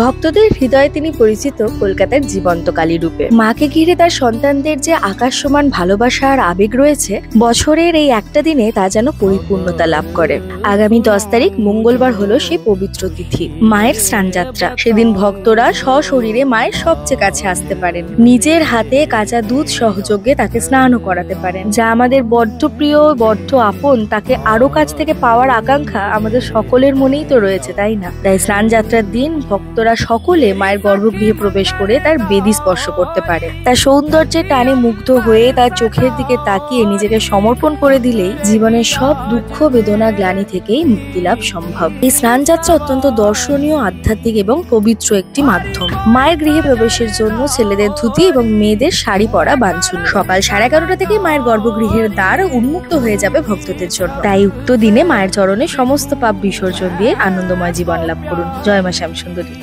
ভক্তদের হৃদয়ে তিনি পরিচিত কলকাতার জীবন্ত কালী রূপে। মাকে ঘিরে তার সন্তানদের যে আকাশ সমান ভালোবাসা আর আবেগ রয়েছে, বছরের এই একটা দিনে তা যেন পরিপূর্ণতা লাভ করে। আগামী 10 তারিখ মঙ্গলবার হলো সেই পবিত্র তিথি, মায়ের স্নানযাত্রা। সেদিন ভক্তরা সশরীরে মায়ের সবচেয়ে কাছে আসতে পারেন, নিজের হাতে কাঁচা দুধ সহযোগে তাকে স্নানও করাতে পারেন, যা আমাদের বড্ড প্রিয়, বড্ড আপন। তাকে আরো কাছ থেকে পাওয়ার আকাঙ্ক্ষা আমাদের সকলের মনেই তো রয়েছে, তাই না? তাই স্নানযাত্রার দিন ভক্তরা সকলে মায়ের গর্ভগৃহে প্রবেশ করে তার বেদি স্পর্শ করতে পারে। তার সৌন্দর্যে টানে মুগ্ধ হয়ে তার চোখের দিকে তাকিয়ে নিজেকে সমর্পণ করে দিলেই জীবনের সব দুঃখ, বেদনা, গ্লানি থেকেই মুক্তি লাভ সম্ভব। এই স্নানযাত্রা অত্যন্ত দর্শনীয়, আধ্যাত্মিক এবং পবিত্র একটি মাধ্যম। মায়ের গৃহে প্রবেশের জন্য ছেলেদের ধুতি এবং মেয়েদের শাড়ি পরা বাঞ্ছনীয়। সকাল 11:30 থেকে মায়ের গর্ভগৃহের দ্বার উন্মুক্ত হয়ে যাবে ভক্তদের জন্য। তাই উক্ত দিনে মায়ের চরণে সমস্ত পাপ বিসর্জন দিয়ে আনন্দময় জীবন লাভ করুন। জয় মা শ্যামসুন্দরী।